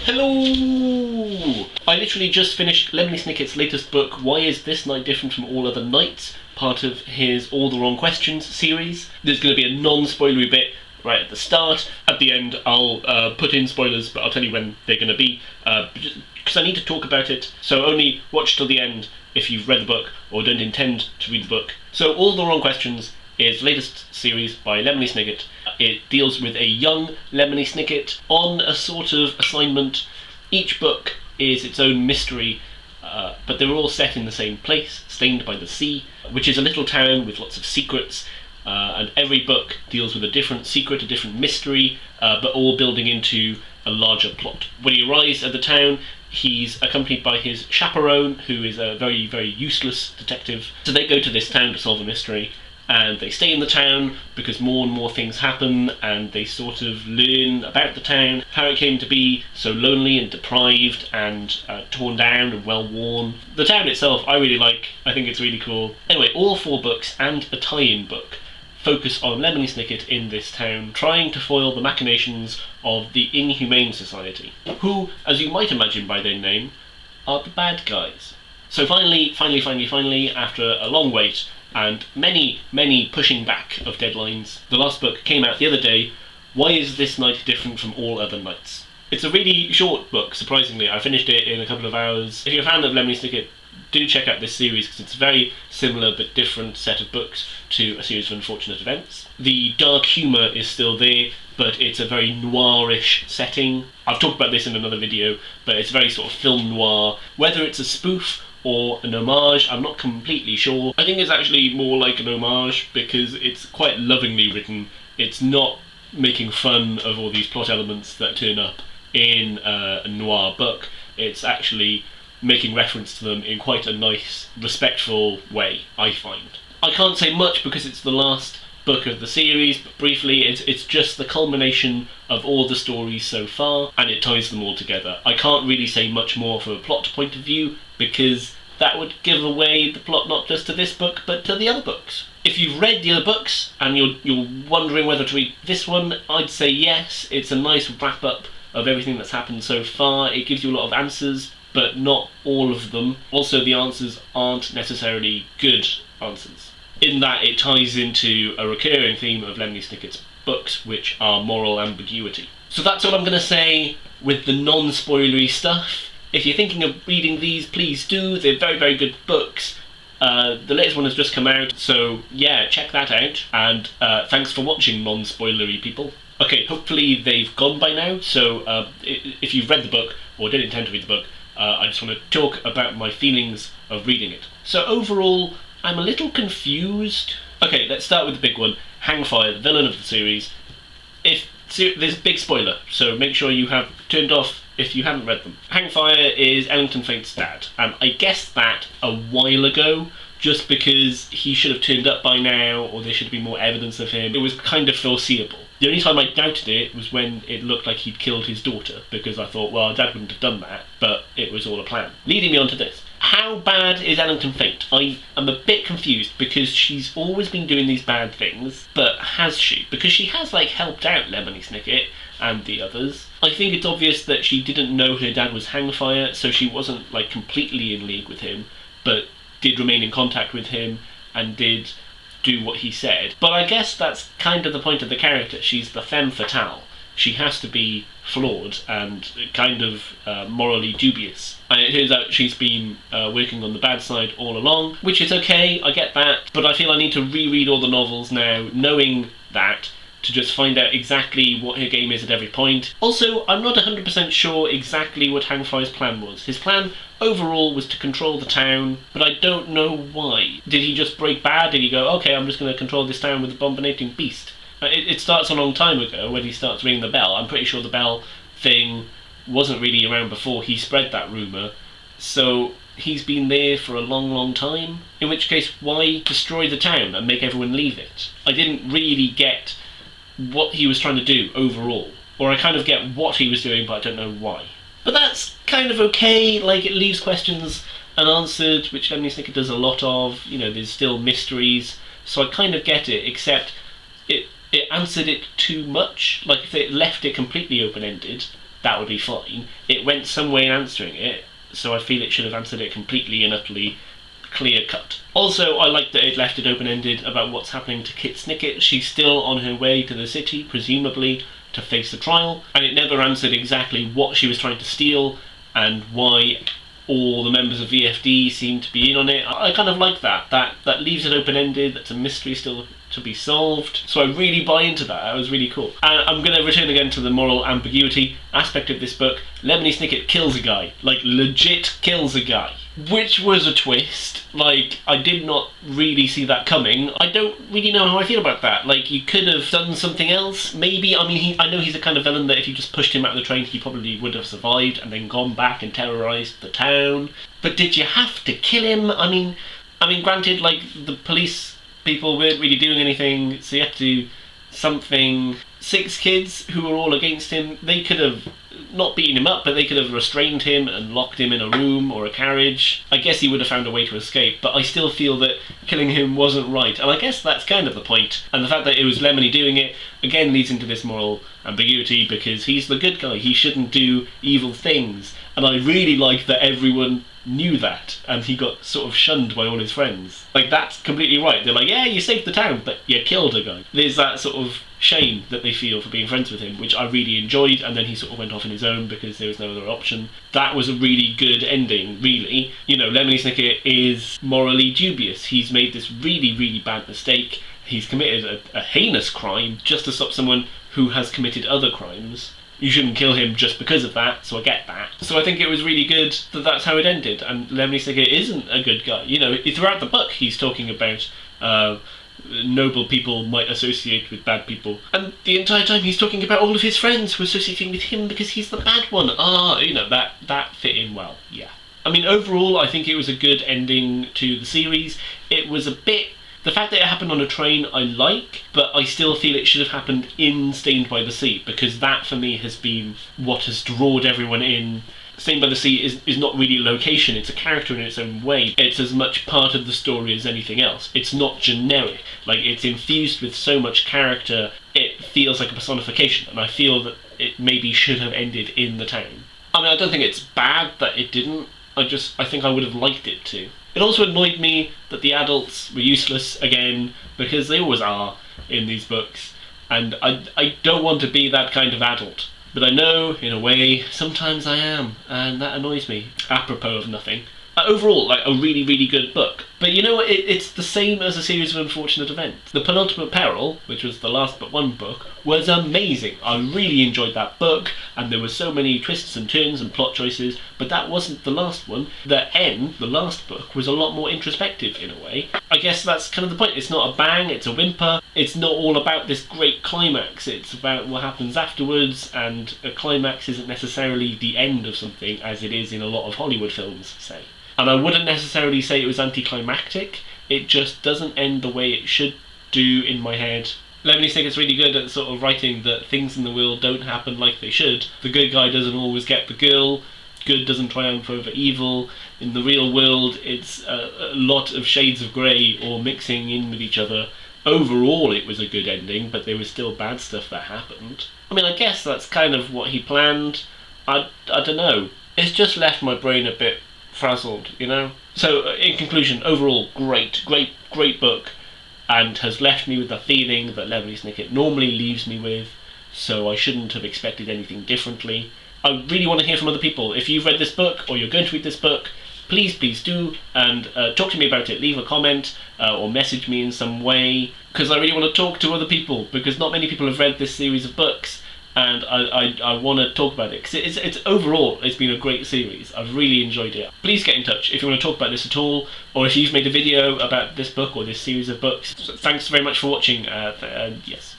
Hello! I literally just finished Lemony Snicket's latest book, Why Is This Night Different From All Other Nights? Part of his All the Wrong Questions series. There's going to be a non-spoilery bit right at the start. At the end, I'll put in spoilers, but I'll tell you when they're going to be, because I need to talk about it, so only watch till the end if you've read the book or don't intend to read the book. So All the Wrong Questions is the latest series by Lemony Snicket. It deals with a young Lemony Snicket on a sort of assignment. Each book is its own mystery, but they're all set in the same place, Stained by the Sea, which is a little town with lots of secrets, and every book deals with a different secret, a different mystery, but all building into a larger plot. When he arrives at the town, he's accompanied by his chaperone, who is a very, very useless detective. So they go to this town to solve a mystery, and they stay in the town because more and more things happen, and they sort of learn about the town, how it came to be so lonely and deprived and torn down and well worn. The town itself I really like. I think it's really cool. Anyway, all 4 books and a tie-in book focus on Lemony Snicket in this town, trying to foil the machinations of the Inhumane Society, who, as you might imagine by their name, are the bad guys. So finally, after a long wait, and many pushing back of deadlines, the last book came out the other day, Why Is This Night Different From All Other Nights? It's a really short book, surprisingly. I finished it in a couple of hours. If you're a fan of Lemony Snicket, do check out this series, because it's a very similar but different set of books to A Series of Unfortunate Events. The dark humour is still there, but it's a very noirish setting. I've talked about this in another video, but it's very sort of film noir. Whether it's a spoof or an homage, I'm not completely sure. I think it's actually more like an homage because it's quite lovingly written. It's not making fun of all these plot elements that turn up in a noir book. It's actually making reference to them in quite a nice, respectful way, I find. I can't say much because it's the last book of the series, but briefly, it's just the culmination of all the stories so far, and it ties them all together. I can't really say much more from a plot point of view, because that would give away the plot not just to this book, but to the other books. If you've read the other books, and you're wondering whether to read this one, I'd say yes. It's a nice wrap-up of everything that's happened so far. It gives you a lot of answers, but not all of them. Also, the answers aren't necessarily good answers, in that it ties into a recurring theme of Lemony Snicket's books, which are moral ambiguity. So that's all I'm going to say with the non-spoilery stuff. If you're thinking of reading these, please do. They're very, very good books. The latest one has just come out, so yeah, check that out. And thanks for watching, non-spoilery people. Okay, hopefully they've gone by now, so if you've read the book, or did intend to read the book, I just want to talk about my feelings of reading it. So overall, I'm a little confused. Okay, let's start with the big one. Hangfire, the villain of the series. There's a big spoiler, so make sure you have turned off if you haven't read them. Hangfire is Ellington Faint's dad, and I guessed that a while ago, just because he should have turned up by now, or there should be more evidence of him. It was kind of foreseeable. The only time I doubted it was when it looked like he'd killed his daughter, because I thought, well, Dad wouldn't have done that, but it was all a plan. Leading me on to this. How bad is Ellington Faint? I am a bit confused, because she's always been doing these bad things, but has she? Because she has, helped out Lemony Snicket and the others. I think it's obvious that she didn't know her dad was Hangfire, so she wasn't, completely in league with him, but did remain in contact with him, and did do what he said. But I guess that's kind of the point of the character. She's the femme fatale. She has to be flawed and kind of morally dubious. And it turns out she's been working on the bad side all along, which is okay, I get that, but I feel I need to reread all the novels now, knowing that, to just find out exactly what her game is at every point. Also, I'm not 100% sure exactly what Hangfire's plan was. His plan overall was to control the town, but I don't know why. Did he just break bad? Did he go, okay, I'm just going to control this town with a abominating beast? It starts a long time ago when he starts ringing the bell. I'm pretty sure the bell thing wasn't really around before he spread that rumour, so he's been there for a long, long time. In which case, why destroy the town and make everyone leave it? I didn't really get what he was trying to do overall. Or I kind of get what he was doing, but I don't know why. But that's kind of okay. It leaves questions unanswered, which Lemony Snicket does a lot of. There's still mysteries, so I kind of get it, except it answered it too much. If it left it completely open-ended, that would be fine. It went some way in answering it, so I feel it should have answered it completely and utterly clear cut. Also, I like that it left it open-ended about what's happening to Kit Snicket. She's still on her way to the city, presumably, to face the trial, and it never answered exactly what she was trying to steal and why all the members of VFD seem to be in on it. I kind of like that. That leaves it open-ended. That's a mystery still to be solved. So I really buy into that. That was really cool. And I'm going to return again to the moral ambiguity aspect of this book. Lemony Snicket kills a guy. Like, legit kills a guy. Which was a twist. Like, I did not really see that coming. I don't really know how I feel about that. Like, you could have done something else, maybe. I mean, I know he's the kind of villain that if you just pushed him out of the train, he probably would have survived and then gone back and terrorised the town. But did you have to kill him? I mean, granted, like, the police people weren't really doing anything, so you had to do something. 6 kids who were all against him, they could have not beaten him up, but they could have restrained him and locked him in a room or a carriage. I guess he would have found a way to escape, but I still feel that killing him wasn't right, and I guess that's kind of the point. And the fact that it was Lemony doing it, again, leads into this moral ambiguity, because he's the good guy, he shouldn't do evil things. And I really like that everyone knew that, and he got sort of shunned by all his friends. Like, that's completely right. They're like, yeah, you saved the town, but you killed a guy. There's that sort of shame that they feel for being friends with him, which I really enjoyed, and then he sort of went off on his own because there was no other option. That was a really good ending, really. You know, Lemony Snicket is morally dubious. He's made this really, really bad mistake. He's committed a heinous crime just to stop someone who has committed other crimes. You shouldn't kill him just because of that, so I get that. So I think it was really good that that's how it ended, and Lemony Snicket isn't a good guy. You know, throughout the book he's talking about noble people might associate with bad people, and the entire time he's talking about all of his friends who are associating with him because he's the bad one. You know, that fit in well, yeah. I mean, overall, I think it was a good ending to the series. It was a bit... The fact that it happened on a train I like, but I still feel it should have happened in Stained by the Sea, because that for me has been what has drawn everyone in. Stained by the Sea is not really a location, it's a character in its own way. It's as much part of the story as anything else. It's not generic. Like, it's infused with so much character, it feels like a personification, and I feel that it maybe should have ended in the town. I mean, I don't think it's bad that it didn't, I think I would have liked it to. It also annoyed me that the adults were useless again, because they always are in these books, and I don't want to be that kind of adult. But I know, in a way, sometimes I am, and that annoys me, apropos of nothing. Overall, like, a really, really good book. But you know what, it's the same as a series of unfortunate events. The Penultimate Peril, which was the last but one book, was amazing. I really enjoyed that book, and there were so many twists and turns and plot choices, but that wasn't the last one. The end, the last book, was a lot more introspective in a way. I guess that's kind of the point. It's not a bang, it's a whimper. It's not all about this great climax, it's about what happens afterwards, and a climax isn't necessarily the end of something, as it is in a lot of Hollywood films, say. And I wouldn't necessarily say it was anticlimactic, it just doesn't end the way it should do in my head. Lemony Snicket's really good at sort of writing that things in the world don't happen like they should. The good guy doesn't always get the girl, good doesn't triumph over evil. In the real world, it's a lot of shades of grey or mixing in with each other. Overall, it was a good ending, but there was still bad stuff that happened. I mean, I guess that's kind of what he planned. I don't know. It's just left my brain a bit frazzled, you know? So, in conclusion, overall, great book, and has left me with the feeling that Lemony Snicket normally leaves me with, so I shouldn't have expected anything differently. I really want to hear from other people. If you've read this book, or you're going to read this book, please do, and talk to me about it. Leave a comment, or message me in some way, because I really want to talk to other people, because not many people have read this series of books, and I want to talk about it, because it's overall, it's been a great series. I've really enjoyed it. Please get in touch if you want to talk about this at all, or if you've made a video about this book or this series of books. So thanks very much for watching. Yes.